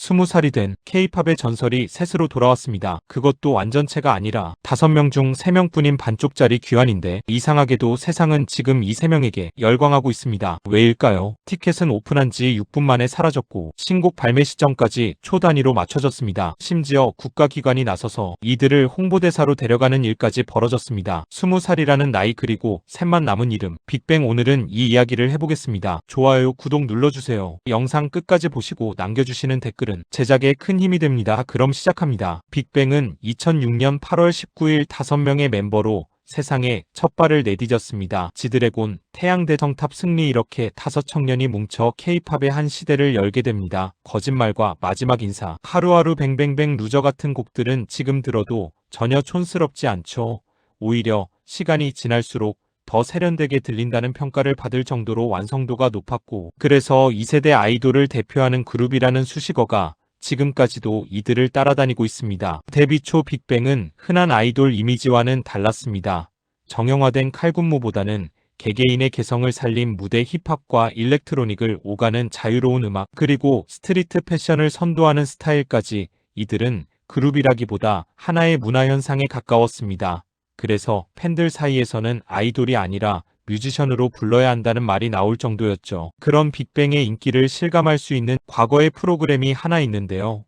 20살이 된 K-팝의 전설이 셋으로 돌아왔습니다. 그것도 완전체가 아니라 5명 중 3명뿐인 반쪽짜리 귀환인데 이상하게도 세상은 지금 이 3명에게 열광하고 있습니다. 왜일까요? 티켓은 오픈한 지 6분 만에 사라졌고 신곡 발매 시점까지 초 단위로 맞춰졌습니다. 심지어 국가기관이 나서서 이들을 홍보대사로 데려가는 일까지 벌어졌습니다. 20살이라는 나이 그리고 셋만 남은 이름 빅뱅. 오늘은 이 이야기를 해보겠습니다. 좋아요, 구독 눌러주세요. 영상 끝까지 보시고 남겨주시는 댓글은 제작에 큰 힘이 됩니다. 그럼 시작합니다. 빅뱅은 2006년 8월 19일 5명의 멤버로 세상에 첫 발을 내디뎠습니다. 지드래곤, 태양대성탑, 승리, 이렇게 5청년이 뭉쳐 K-팝의 한 시대를 열게 됩니다. 거짓말과 마지막 인사, 하루하루 뱅뱅뱅, 루저 같은 곡들은 지금 들어도 전혀 촌스럽지 않죠. 오히려 시간이 지날수록 더 세련되게 들린다는 평가를 받을 정도로 완성도가 높았고, 그래서 2세대 아이돌을 대표하는 그룹이라는 수식어가 지금까지도 이들을 따라다니고 있습니다. 데뷔 초 빅뱅은 흔한 아이돌 이미지와는 달랐습니다. 정형화된 칼군무보다는 개개인의 개성을 살린 무대, 힙합과 일렉트로닉을 오가는 자유로운 음악, 그리고 스트리트 패션을 선도하는 스타일까지 이들은 그룹이라기보다 하나의 문화현상에 가까웠습니다. 그래서 팬들 사이에서는 아이돌이 아니라 뮤지션으로 불러야 한다는 말이 나올 정도였죠. 그런 빅뱅의 인기를 실감할 수 있는 과거의 프로그램이 하나 있는데요.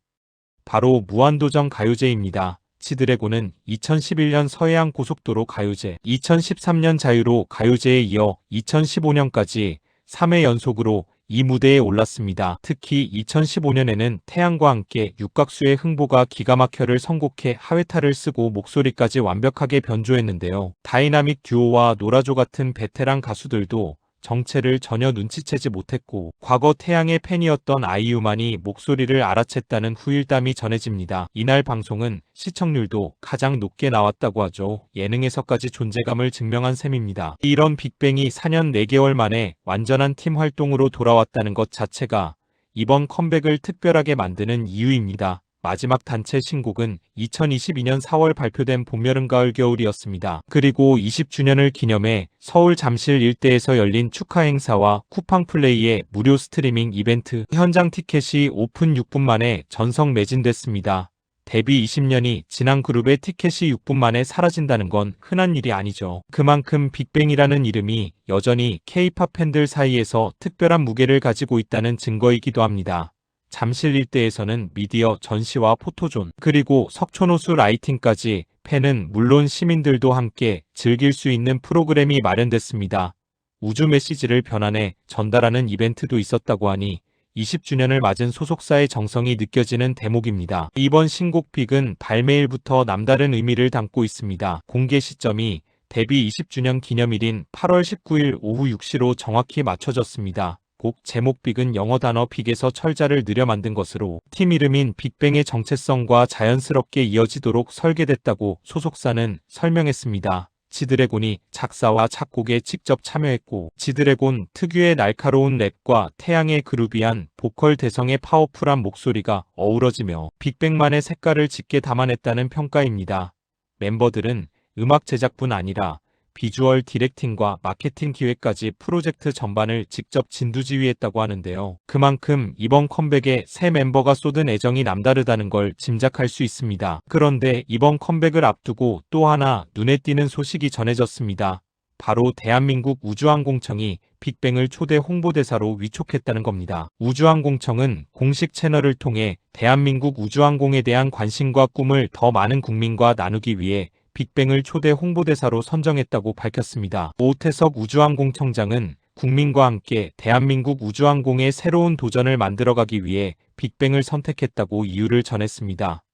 바로 무한도전 가요제입니다. 지드래곤은 2011년 서해안 고속도로 가요제, 2013년 자유로 가요제에 이어 2015년까지 3회 연속으로 이 무대에 올랐습니다. 특히 2015년에는 태양과 함께 육각수의 흥보가 기가 막혀를 선곡해 하회탈을 쓰고 목소리까지 완벽하게 변조했는데요. 다이나믹 듀오와 노라조 같은 베테랑 가수들도 정체를 전혀 눈치채지 못했고, 과거 태양의 팬이었던 아이유만이 목소리를 알아챘다는 후일담이 전해집니다. 이날 방송은 시청률도 가장 높게 나왔다고 하죠. 예능에서까지 존재감을 증명한 셈입니다. 이런 빅뱅이 4년 4개월 만에 완전한 팀 활동으로 돌아왔다는 것 자체가 이번 컴백을 특별하게 만드는 이유입니다. 마지막 단체 신곡은 2022년 4월 발표된 봄, 여름, 가을, 겨울이었습니다. 그리고 20주년을 기념해 서울 잠실 일대에서 열린 축하 행사와 쿠팡 플레이의 무료 스트리밍 이벤트, 현장 티켓이 오픈 6분 만에 전석 매진됐습니다. 데뷔 20년이 지난 그룹의 티켓이 6분 만에 사라진다는 건 흔한 일이 아니죠. 그만큼 빅뱅이라는 이름이 여전히 K-팝 팬들 사이에서 특별한 무게를 가지고 있다는 증거이기도 합니다. 잠실 일대에서는 미디어 전시와 포토존, 그리고 석촌호수 라이팅까지 팬은 물론 시민들도 함께 즐길 수 있는 프로그램이 마련됐습니다. 우주 메시지를 변환해 전달하는 이벤트도 있었다고 하니 20주년을 맞은 소속사의 정성이 느껴지는 대목입니다. 이번 신곡 빅은 발매일부터 남다른 의미를 담고 있습니다. 공개 시점이 데뷔 20주년 기념일인 8월 19일 오후 6시로 정확히 맞춰졌습니다. 곡 제목 빅은 영어 단어 빅에서 철자를 느려 만든 것으로 팀 이름인 빅뱅의 정체성과 자연스럽게 이어지도록 설계됐다고 소속사는 설명했습니다. 지드래곤이 작사와 작곡에 직접 참여했고, 지드래곤 특유의 날카로운 랩과 태양의 그루비한 보컬 대성의 파워풀한 목소리가 어우러지며 빅뱅만의 색깔을 짙게 담아냈다는 평가입니다. 멤버들은 음악 제작뿐 아니라 비주얼 디렉팅과 마케팅 기획까지 프로젝트 전반을 직접 진두지휘했다고 하는데요. 그만큼 이번 컴백에 새 멤버가 쏟은 애정이 남다르다는 걸 짐작할 수 있습니다. 그런데 이번 컴백을 앞두고 또 하나 눈에 띄는 소식이 전해졌습니다. 바로 대한민국 우주항공청이 빅뱅을 초대 홍보대사로 위촉했다는 겁니다. 우주항공청은 공식 채널을 통해 대한민국 우주항공에 대한 관심과 꿈을 더 많은 국민과 나누기 위해 빅뱅을 초대 홍보대사로 선정했다고 밝혔습니다. 오태석 우주항공청장은 국민과 함께 대한민국 우주항공의 새로운 도전을 만들어가기 위해 빅뱅을 선택했다고 이유를 전했습니다.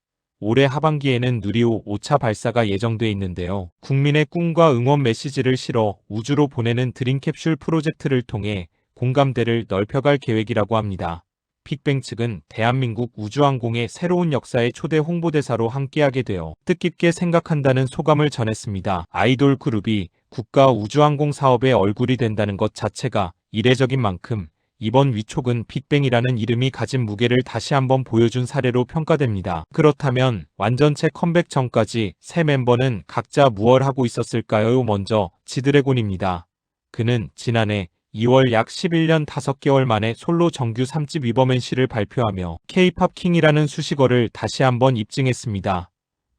올해 하반기에는 누리호 5차 발사가 예정돼 있는데요. 국민의 꿈과 응원 메시지를 실어 우주로 보내는 드림캡슐 프로젝트를 통해 공감대를 넓혀갈 계획이라고 합니다. 빅뱅 측은 대한민국 우주항공의 새로운 역사의 초대 홍보대사로 함께하게 되어 뜻깊게 생각한다는 소감을 전했습니다. 아이돌 그룹이 국가 우주항공 사업의 얼굴이 된다는 것 자체가 이례적인 만큼 이번 위촉은 빅뱅이라는 이름이 가진 무게를 다시 한번 보여준 사례로 평가됩니다. 그렇다면 완전체 컴백 전까지 새 멤버는 각자 무얼 하고 있었을까요? 먼저 지드래곤입니다. 그는 지난해 2월 약 11년 5개월 만에 솔로 정규 3집 위버맨시를 발표하며 K-팝 킹이라는 수식어를 다시 한번 입증했습니다.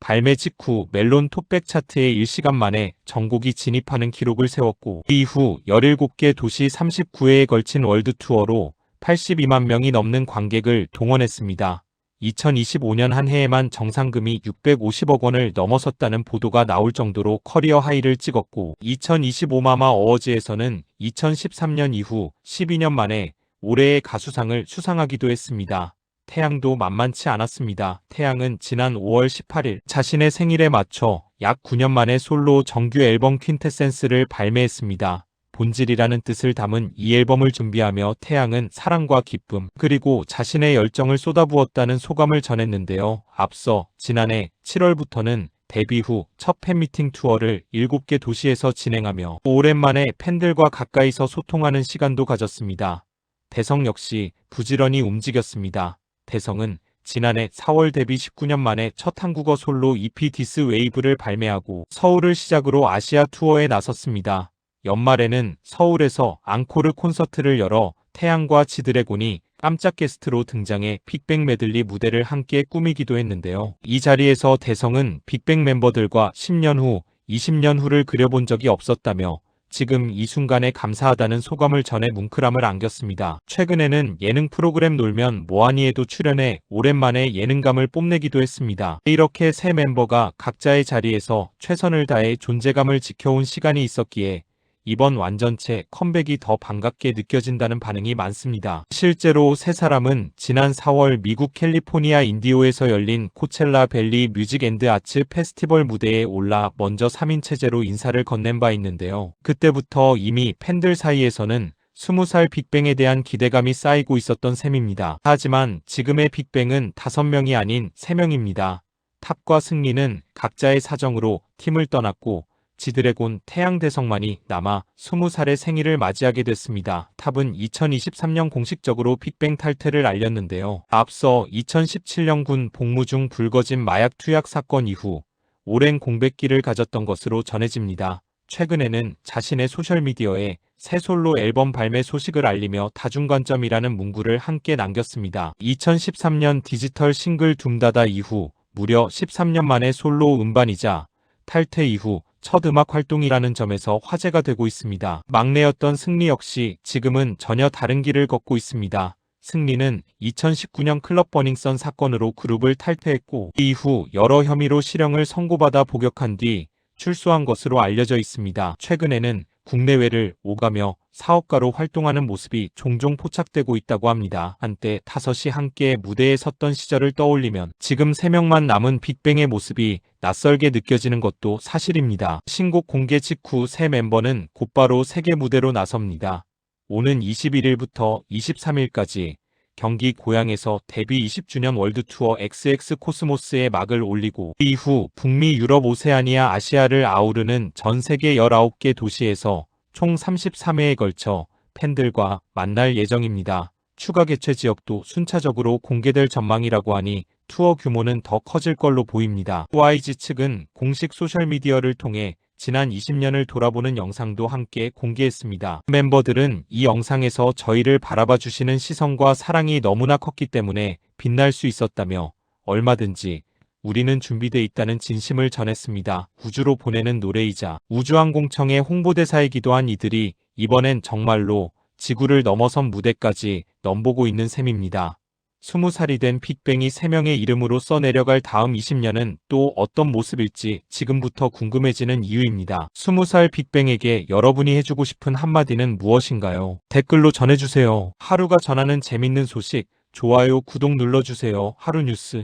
발매 직후 멜론 톱백 차트에 일시간 만에 전곡이 진입하는 기록을 세웠고 이후 17개 도시 39회에 걸친 월드 투어로 82만 명이 넘는 관객을 동원했습니다. 2025년 한 해에만 정상금이 650억 원을 넘어섰다는 보도가 나올 정도로 커리어 하이를 찍었고 2025 마마 어워즈에서는 2013년 이후 12년 만에 올해의 가수상을 수상하기도 했습니다. 태양도 만만치 않았습니다. 태양은 지난 5월 18일 자신의 생일에 맞춰 약 9년 만에 솔로 정규 앨범 퀸테센스를 발매했습니다. 본질이라는 뜻을 담은 이 앨범을 준비하며 태양은 사랑과 기쁨 그리고 자신의 열정을 쏟아부었다는 소감을 전했는데요. 앞서 지난해 7월부터는 데뷔 후 첫 팬미팅 투어를 7개 도시에서 진행하며 오랜만에 팬들과 가까이서 소통하는 시간도 가졌습니다. 대성 역시 부지런히 움직였습니다. 대성은 지난해 4월 데뷔 19년 만에 첫 한국어 솔로 EP 디스 웨이브를 발매하고 서울을 시작으로 아시아 투어에 나섰습니다. 연말에는 서울에서 앙코르 콘서트를 열어 태양과 지드래곤이 깜짝 게스트로 등장해 빅뱅 메들리 무대를 함께 꾸미기도 했는데요. 이 자리에서 대성은 빅뱅 멤버들과 10년 후, 20년 후를 그려본 적이 없었다며 지금 이 순간에 감사하다는 소감을 전해 뭉클함을 안겼습니다. 최근에는 예능 프로그램 놀면 뭐하니에도 출연해 오랜만에 예능감을 뽐내기도 했습니다. 이렇게 새 멤버가 각자의 자리에서 최선을 다해 존재감을 지켜온 시간이 있었기에 이번 완전체 컴백이 더 반갑게 느껴진다는 반응이 많습니다. 실제로 세 사람은 지난 4월 미국 캘리포니아 인디오에서 열린 코첼라 밸리 뮤직 앤드 아츠 페스티벌 무대에 올라 먼저 3인 체제로 인사를 건넨 바 있는데요. 그때부터 이미 팬들 사이에서는 20살 빅뱅에 대한 기대감이 쌓이고 있었던 셈입니다. 하지만 지금의 빅뱅은 5명이 아닌 3명입니다. 탑과 승리는 각자의 사정으로 팀을 떠났고 지드래곤 태양대성만이 남아 20살의 생일을 맞이하게 됐습니다. 탑은 2023년 공식적으로 빅뱅 탈퇴를 알렸는데요. 앞서 2017년 군 복무 중 불거진 마약 투약 사건 이후 오랜 공백기를 가졌던 것으로 전해집니다. 최근에는 자신의 소셜미디어에 새 솔로 앨범 발매 소식을 알리며 다중관점이라는 문구를 함께 남겼습니다. 2013년 디지털 싱글 둠다다 이후 무려 13년 만에 솔로 음반이자 탈퇴 이후 첫 음악 활동이라는 점에서 화제가 되고 있습니다. 막내였던 승리 역시 지금은 전혀 다른 길을 걷고 있습니다. 승리는 2019년 클럽 버닝썬 사건으로 그룹을 탈퇴했고 이후 여러 혐의로 실형을 선고받아 복역한 뒤 출소한 것으로 알려져 있습니다. 최근에는 국내외를 오가며 사업가로 활동하는 모습이 종종 포착되고 있다고 합니다. 한때 5이 함께 무대에 섰던 시절을 떠올리면 지금 3명만 남은 빅뱅의 모습이 낯설게 느껴지는 것도 사실입니다. 신곡 공개 직후 새 멤버는 곧바로 세계 무대로 나섭니다. 오는 21일부터 23일까지 경기 고양에서 데뷔 20주년 월드 투어 XX 코스모스에 막을 올리고 이후 북미 유럽 오세아니아 아시아를 아우르는 전 세계 19개 도시에서 총 33회에 걸쳐 팬들과 만날 예정입니다. 추가 개최 지역도 순차적으로 공개될 전망이라고 하니 투어 규모는 더 커질 걸로 보입니다. YG 측은 공식 소셜미디어를 통해 지난 20년을 돌아보는 영상도 함께 공개했습니다. 멤버들은 이 영상에서 저희를 바라봐 주시는 시선과 사랑이 너무나 컸기 때문에 빛날 수 있었다며 얼마든지 우리는 준비돼 있다는 진심을 전했습니다. 우주로 보내는 노래이자 우주항공청의 홍보대사이기도 한 이들이 이번엔 정말로 지구를 넘어선 무대까지 넘보고 있는 셈입니다. 20살이 된 빅뱅이 3명의 이름으로 써내려갈 다음 20년은 또 어떤 모습일지 지금부터 궁금해지는 이유입니다. 20살 빅뱅에게 여러분이 해주고 싶은 한마디는 무엇인가요? 댓글로 전해주세요. 하루가 전하는 재밌는 소식, 좋아요, 구독 눌러주세요. 하루뉴스